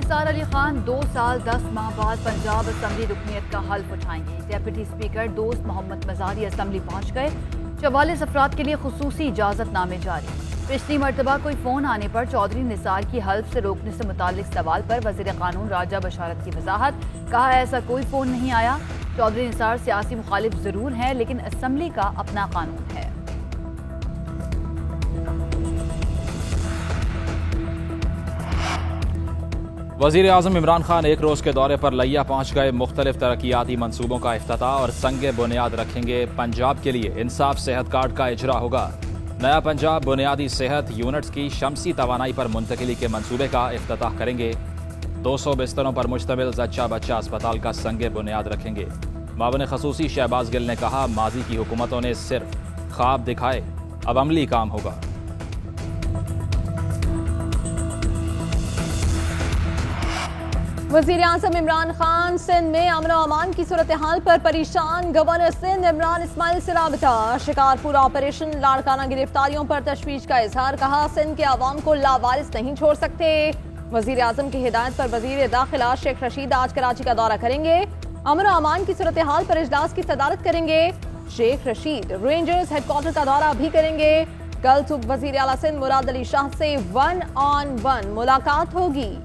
निसार अली खान 2 साल 10 माह बाद पंजाब असम्बली रुकनीत का हल्फ उठाएंगे। डेप्यूटी स्पीकर दोस्त मोहम्मद मजारी असम्बली पहुंच गए। 44 अफराद के लिए खुसूसी इजाजतनामे जारी। पिछली मरतबा कोई फोन आने पर चौधरी निसार की हल्फ से रोकने से मुतालिक सवाल पर वजीर कानून राजा बशारत की वजाहत। कहा ऐसा कोई फोन नहीं आया। चौधरी निसार सियासी मुखालिफ जरूर हैं लेकिन असम्बली का अपना कानून है। वज़ीर आज़म इमरान खान एक रोज़ के दौरे पर लिया पहुँच गए। मुख्तलिफ तरक्याती मनसूबों का इफ्तिताह और संगे बुनियाद रखेंगे। पंजाब के लिए इंसाफ सेहत कार्ड का इजरा होगा। नया पंजाब बुनियादी सेहत यूनिट्स की शमसी तवानाई पर मुंतकिली के मनसूबे का इफ्तिताह करेंगे। 200 बिस्तरों पर मुश्तमिल जच्चा बच्चा अस्पताल का संगे बुनियाद रखेंगे। मावन खसूसी शहबाज गिल ने कहा, माजी की हुकूमतों ने सिर्फ ख्वाब दिखाए, अब अमली काम होगा। वज़ीर आज़म इमरान खान सिंध में अमन और अमान की सूरत हाल पर परेशान। गवर्नर सिंध इमरान इस्माइल से राबता। शिकारपुर ऑपरेशन लाड़काना गिरफ्तारियों पर तशवीश का इजहार। कहा, सिंध के अवाम को लावारिस नहीं छोड़ सकते। वज़ीर आज़म की हिदायत पर वज़ीर दाखिला शेख रशीद आज कराची का दौरा करेंगे। अमन और अमान की सूरत हाल पर इजलास की सदारत करेंगे। शेख रशीद रेंजर्स हेडक्वार्टर का दौरा भी करेंगे। कल सुबह वज़ीर आला सिंध मुराद अली शाह से 1-on-1 मुलाकात होगी।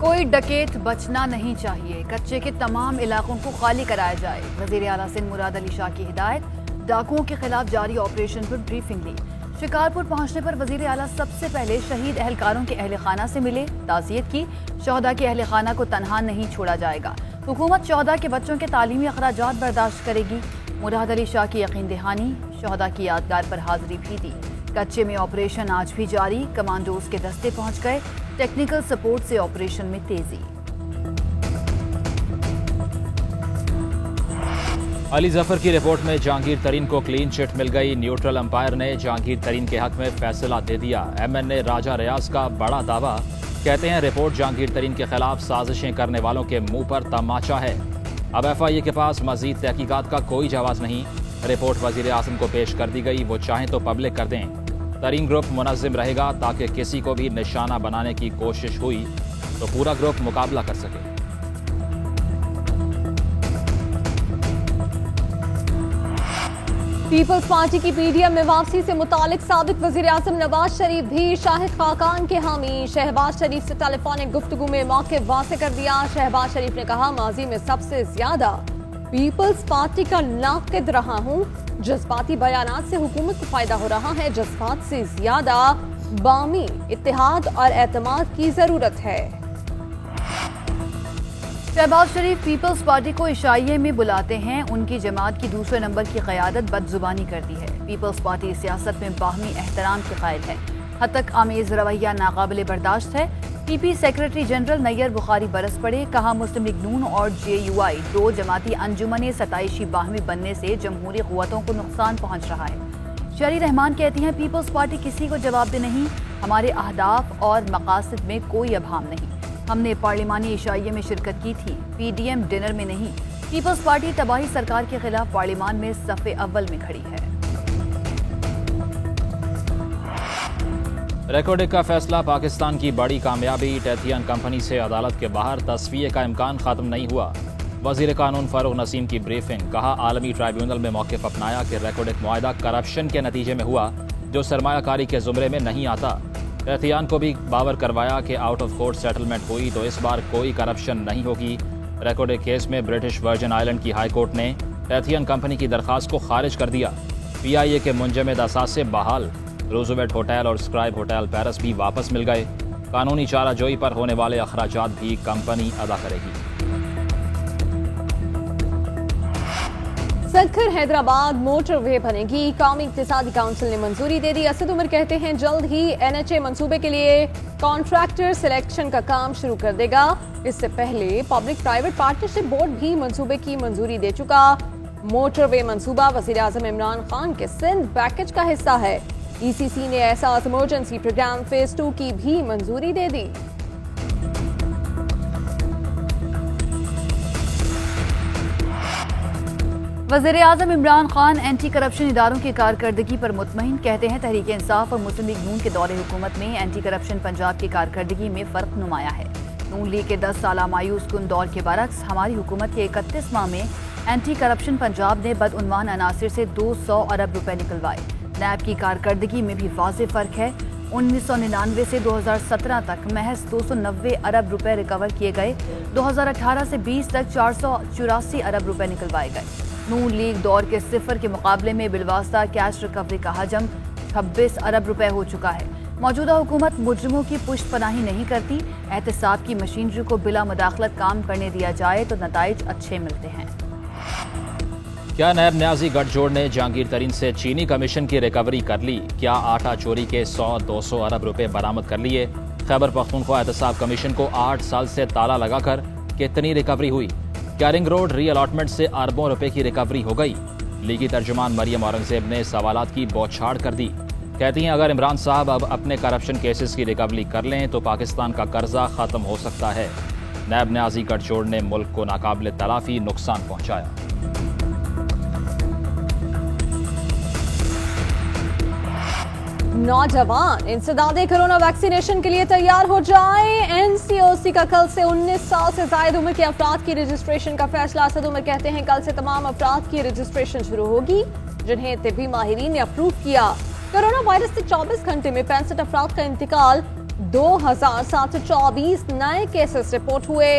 कोई डकैत बचना नहीं चाहिए। कच्चे के तमाम इलाकों को खाली कराया जाए। वज़ीर आला सिंध मुराद अली शाह की हिदायत। डाकुओं के खिलाफ जारी ऑपरेशन पर ब्रीफिंग ली। शिकारपुर पहुंचने पर वज़ीर आला सबसे पहले शहीद अहलकारों के अहल खाना से मिले। ताज़ियत की। शोहदा के अहल खाना को तनहा नहीं छोड़ा जाएगा। हुकूमत शोहदा के बच्चों के तालीमी अखराजात बर्दाश्त करेगी। मुराद अली शाह की यकीन दहानी। शोहदा की यादगार पर हाजिरी भी दी। कच्चे में ऑपरेशन आज भी जारी। कमांडोज के दस्ते पहुंच गए। टेक्निकल सपोर्ट से ऑपरेशन में तेजी। अली जफर की रिपोर्ट में जहांगीर तरीन को क्लीन चिट मिल गई। न्यूट्रल अंपायर ने जहांगीर तरीन के हक में फैसला दे दिया। MNA राजा रियाज का बड़ा दावा। कहते हैं रिपोर्ट जहांगीर तरीन के खिलाफ साजिशें करने वालों के मुंह पर तमाचा है। अब FIA के पास मजीद तहकीकात का कोई जवाब नहीं। रिपोर्ट वजीर आज़म को पेश कर दी गई। वो चाहें तो पब्लिक कर दें। तरीन ग्रुप मुनज़्ज़िम रहेगा ताकि किसी को भी निशाना बनाने की कोशिश हुई तो पूरा ग्रुप मुकाबला कर सके। पीपल्स पार्टी की PDM में वापसी से मुतालिक साबिक वज़ीर आज़म नवाज शरीफ भी शाहिद खाकान के हामी। शहबाज शरीफ से टेलीफोनिक गुफ्तगू में मौक़िफ़ वाज़ेह कर दिया। शहबाज शरीफ ने कहा, माजी में सबसे ज्यादा पीपल्स पार्टी का नाक़िद रहा हूँ। जज्बाती बयानात से हुकूमत को फायदा हो रहा है। जज्बात से ज्यादा बामी इत्तेहाद और एतमाद की जरूरत है। शहबाज शरीफ पीपल्स पार्टी को इशाइये में बुलाते हैं। उनकी जमात की दूसरे नंबर की क़यादत बदजुबानी करती है। पीपल्स पार्टी सियासत में बाहमी एहतराम के कायल है। हद तक आमेज रवैया नाकाबिले बर्दाश्त है। PP secretary general Nayyar Bukhari बरस पड़े। कहा, मुस्लिम लीग नून और JUI 2 जमाती अंजुमन सताइशी बाहमी बनने से जमहूरी क़ुव्वतों को नुकसान पहुँच रहा है। शरी रहमान कहती हैं, पीपल्स पार्टी किसी को जवाब दे नहीं। हमारे अहदाफ और मकासद में कोई अभाम नहीं। हमने पार्लिमानी इशाइये में शिरकत की थी, PDM डिनर में नहीं। पीपल्स पार्टी तबाही सरकार के खिलाफ पार्लिमान में सफ़े अव्वल में खड़ी है। रेकॉर्डिंग का फैसला पाकिस्तान की बड़ी कामयाबी। टेथियन कंपनी से अदालत के बाहर तस्वीर का इम्कान खत्म नहीं हुआ। वजीर कानून फारूक नसीम की ब्रीफिंग। कहा, आलमी ट्राइब्यूनल में मौक़िफ़ अपनाया कि रेकॉर्डिंग मुआहदा करप्शन के नतीजे में हुआ जो सरमायाकारी के ज़ुमरे में नहीं आता। टेथियन को भी बावर करवाया कि आउट ऑफ कोर्ट सेटलमेंट हुई तो इस बार कोई करप्शन नहीं होगी। रेकॉर्डिंग केस में ब्रिटिश वर्जिन आइलैंड की हाई कोर्ट ने टेथियन कंपनी की दरख्वास्त को खारिज कर दिया। PIA के मुंजमद असासे बहाल। रूजवेल्ट होटल और स्क्राइब होटल पेरिस भी वापस मिल गए। कानूनी चाराजोई पर होने वाले अखराजात भी कंपनी अदा करेगी। सखर हैदराबाद मोटरवे बनेगी। कौमी इक्तिसादी काउंसिल ने मंजूरी दे दी। असद उमर कहते हैं, जल्द ही NHA मंसूबे के लिए कॉन्ट्रैक्टर सिलेक्शन का काम शुरू कर देगा। इससे पहले पब्लिक प्राइवेट पार्टनरशिप बोर्ड भी मंसूबे की मंजूरी दे चुका। मोटरवे मंसूबा वज़ीर आज़म इमरान खान के सिंध पैकेज का हिस्सा है। ECC ने ऐसा इमरजेंसी प्रोग्राम फेज 2 की भी मंजूरी दे दी। वज़ीर-ए-आज़म इमरान खान एंटी करप्शन इदारों की कारकर्दगी पर मुतमईन, कहते हैं तहरीक इंसाफ और मुस्लिम लीग नून के दौरे हुकूमत में एंटी करप्शन पंजाब की कारकर्दगी में फ़र्क नुमाया है। नून लीग के 10 साला मायूस कुन दौर के बरक्स हमारी हुकूमत के 31 माह में एंटी करप्शन पंजाब ने बदउनवान अनासिर से 200 अरब रुपए निकलवाए। नैब की कारकर्दगी में भी वाज़ेह फ़र्क है। 1999 से 2017 तक महज 290 अरब रुपए रिकवर किए गए। 2018 से 20 तक 484 अरब रुपए निकलवाए गए। नून लीग दौर के सिफर के मुकाबले में बिलवास्ता कैश रिकवरी का हजम 26 अरब रुपए हो चुका है। मौजूदा हुकूमत मुजरिमों की पुष्ट पनाही नहीं करती। एहतसाब की मशीनरी को बिला मुदाखलत काम करने दिया जाए तो नताइज अच्छे मिलते हैं। क्या नैब न्याजी गठजोड़ ने जहांगीर तरीन से चीनी कमीशन की रिकवरी कर ली? क्या आटा चोरी के 100-200 अरब रुपए बरामद कर लिए? खैबर पख्तूनख्वा एहतसाब कमीशन को 8 साल से ताला लगाकर कितनी रिकवरी हुई? क्या रिंग रोड री अलॉटमेंट से अरबों रुपए की रिकवरी हो गई? लीगी तर्जुमान मरियम औरंगजेब ने सवालात की बौछार कर दी। कहती हैं अगर इमरान साहब अब अपने करप्शन केसेस की रिकवरी कर लें तो पाकिस्तान का कर्जा खत्म हो सकता है। नैब न्याजी गठजोड़ ने मुल्क को नाकाबिल तलाफी नुकसान पहुंचाया। नौजवान इंसदादे कोरोना वैक्सीनेशन के लिए तैयार हो जाए। एनसीओसी का कल से 19 साल से ज्यादा उम्र के अफराद की रजिस्ट्रेशन का फैसला। असद उमर कहते हैं कल से तमाम अफराद की रजिस्ट्रेशन शुरू होगी जिन्हें तिब्बी माहिरीन ने अप्रूव किया। कोरोना वायरस से 24 घंटे में 65 अफराद का इंतकाल। 2724 नए केसेस रिपोर्ट हुए।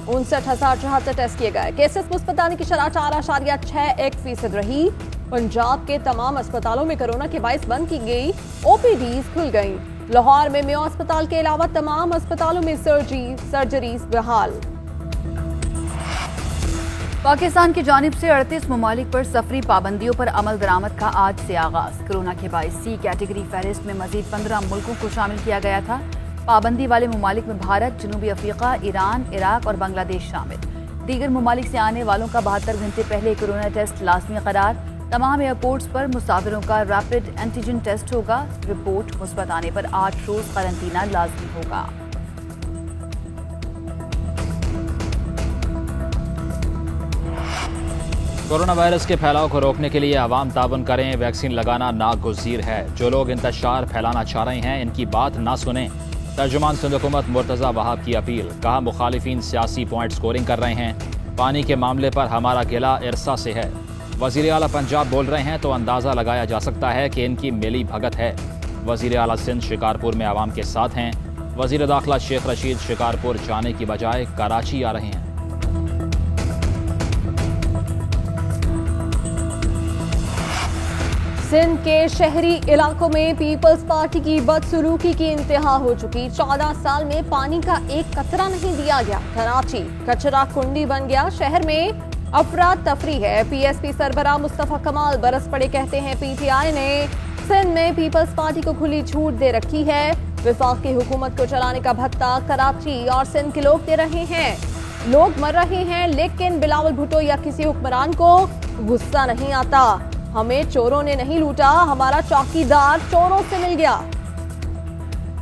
59,074 टेस्ट किए गए। केसेस मुस्बत आने की शरह 4.61% रही। पंजाब के तमाम अस्पतालों में कोरोना के बायस बंद की गई ओपीडीज खुल गई। लाहौर में मेयो अस्पताल के अलावा तमाम अस्पतालों में सर्जरीज बहाल। पाकिस्तान की जानिब से 38 ममालिक पर सफरी पाबंदियों पर अमल दरामद का आज से आगाज। कोरोना के बायस सी कैटेगरी फहरिस्त में मजीद 15 मुल्कों को शामिल किया गया था। पाबंदी वाले ममालिक में भारत, जनूबी अफ्रीका, ईरान, इराक और बांग्लादेश शामिल। दीगर ममालिक से आने वालों का 72 घंटे पहले कोरोना टेस्ट लाजमी करार। तमाम एयरपोर्ट्स पर मुसाफिरों का रैपिड एंटीजन टेस्ट होगा। रिपोर्ट मुस्बत आने पर 8 रोज क्वारंटीना लाजमी होगा। कोरोना वायरस के फैलाव को रोकने के लिए आवाम तावन करें। वैक्सीन लगाना नागुज़ीर है। जो लोग इंतशार फैलाना चाह रहे हैं इनकी बात ना सुने। तर्जुमान सिंध हुकूमत मुर्तज़ा वहाब की अपील। कहा मुखालिफिन सियासी पॉइंट स्कोरिंग कर रहे हैं। पानी के मामले पर हमारा गिला इरसा से है। वज़ीर आला पंजाब बोल रहे हैं तो अंदाज़ा लगाया जा सकता है कि इनकी मिली भगत है। वज़ीर आला सिंध शिकारपुर में आवाम के साथ हैं। वज़ीर दाखिला शेख रशीद शिकारपुर जाने की बजाय कराची आ रहे हैं। सिंध के शहरी इलाकों में पीपल्स पार्टी की बदसलूकी की इंतहा हो चुकी। 14 साल में पानी का एक कतरा नहीं दिया गया। कराची कचरा कुंडी बन गया। शहर में अफराद तफरी है। पीएसपी सरबराह मुस्तफा कमाल बरस पड़े, कहते हैं पीटीआई ने सिंध में पीपल्स पार्टी को खुली छूट दे रखी है। वफाकी हुकूमत को चलाने का भत्ता कराची और सिंध के लोग दे रहे हैं। लोग मर रहे हैं लेकिन बिलावल भुट्टो या किसी हुक्मरान को गुस्सा नहीं आता। हमें चोरों ने नहीं लूटा, हमारा चौकीदार चोरों से मिल गया।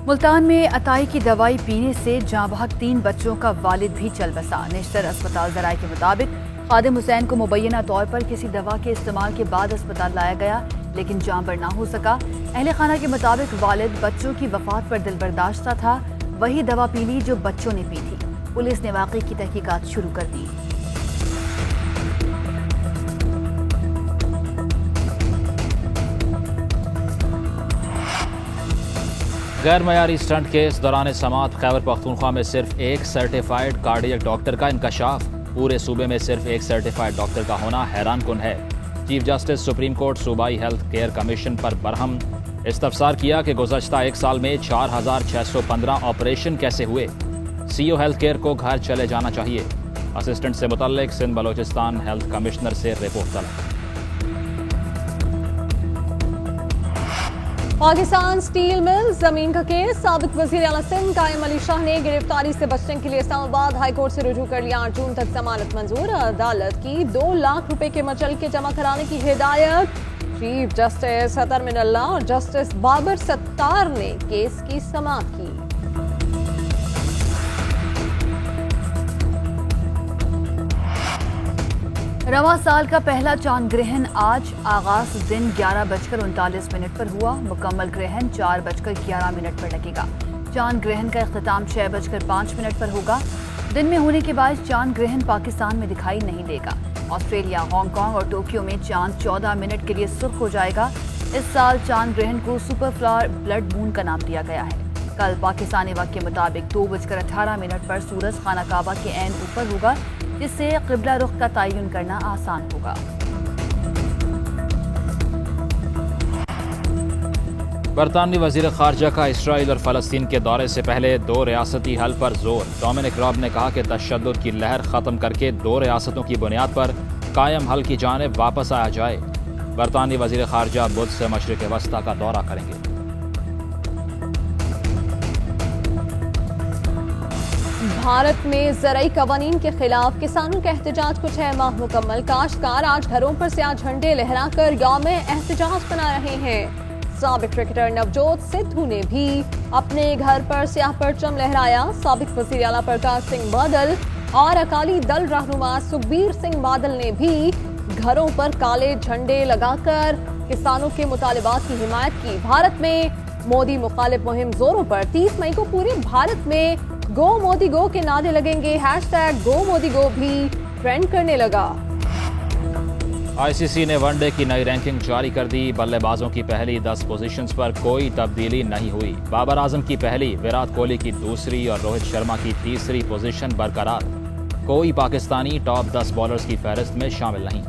मुल्तान में अताई की दवाई पीने से जाँ बहक 3 बच्चों का वालिद भी चल बसा। नेशनल अस्पताल जराये के मुताबिक खादिम हुसैन को मुबैना तौर पर किसी दवा के इस्तेमाल के बाद अस्पताल लाया गया लेकिन जान पर ना हो सका। अहले खाना के मुताबिक वालिद बच्चों की वफात पर दिल बर्दाश्ता था। वही दवा पी ली जो बच्चों ने पी थी। पुलिस ने वाक़े की तहकीकात शुरू कर दी। गैर मयारी स्टंट केस दौरान समाअत खैबर पख्तूनख्वा में सिर्फ एक सर्टिफाइड कार्डियक डॉक्टर का इंकशाफ। पूरे सूबे में सिर्फ एक सर्टिफाइड डॉक्टर का होना हैरान कुन है। चीफ जस्टिस सुप्रीम कोर्ट सूबाई हेल्थ केयर कमीशन पर बरहम इस्तफसार किया कि गुज़श्ता 1 साल में 4615 ऑपरेशन कैसे हुए। सीओ हेल्थ केयर को घर चले जाना चाहिए। असिस्टेंट से मुतल्लिक सिंध बलोचिस्तान हेल्थ कमिश्नर से रिपोर्ट तलब। पाकिस्तान स्टील मिल जमीन का केस। साबिक वज़ीर आला सिंध कायम अली शाह ने गिरफ्तारी से बचने के लिए इस्लामाबाद हाई कोर्ट से रुजू कर लिया। 8 जून तक जमानत मंजूर। अदालत की 2 लाख रुपए के मचल के जमा कराने की हिदायत। चीफ जस्टिस सतर मिनल्ला और जस्टिस बाबर सत्तार ने केस की समाअत की। रवा साल का पहला चांद ग्रहण आज आगाज दिन 11:39 पर हुआ। मुकम्मल ग्रहण 4:11 पर लगेगा। चांद ग्रहण का इख्तिताम 6:05 पर होगा। दिन में होने के बाद चांद ग्रहण पाकिस्तान में दिखाई नहीं देगा। ऑस्ट्रेलिया, हांगकांग और टोक्यो में चांद 14 मिनट के लिए सुर्ख हो जाएगा। इस साल चांद ग्रहण को सुपर फ्लावर ब्लड मून का नाम दिया गया है। कल पाकिस्तानी वक्त के मुताबिक 2:18 पर सूरज खाना काबा के ऐन ऊपर होगा, जिससे क़िबला रुख का तयन करना आसान होगा। बरतानवी वज़ीर ख़ारजा का इसराइल और फ़लस्तीन के दौरे से पहले 2 रियासती हल पर जोर। डोमिनिक रॉब ने कहा कि तशद्दुद की लहर ख़त्म करके 2 रियासतों की बुनियाद पर कायम हल की जानिब वापस आया जाए। बरतानवी वज़ीर ख़ारजा बुध से मशरिक़ वस्ता का दौरा करेंगे। भारत में ज़रई कवानीन के खिलाफ किसानों के एहतजाज को 6 माह मुकम्मल। काश्तकार आज घरों पर स्याह झंडे लहराकर यौम एहतजाज मना रहे हैं। साबिक क्रिकेटर नवजोत सिद्धू ने भी अपने घर पर स्याह परचम लहराया। साबिक वज़ीर आला प्रकाश सिंह बादल और अकाली दल रहनुमा सुखबीर सिंह बादल ने भी घरों पर काले झंडे लगाकर किसानों के मुतालिबात की हिमायत की। भारत में मोदी मुखालिफ मुहिम जोरों पर। 30 मई को पूरे भारत में गो मोदी गो के नारे लगेंगे। हैशटैग गो मोदी गो भी ट्रेंड करने लगा। आईसीसी ने वनडे की नई रैंकिंग जारी कर दी। बल्लेबाजों की पहली 10 पोजीशंस पर कोई तब्दीली नहीं हुई। बाबर आजम की पहली, विराट कोहली की दूसरी और रोहित शर्मा की तीसरी पोजीशन बरकरार। कोई पाकिस्तानी टॉप 10 बॉलर्स की फहरिस्त में शामिल नहीं।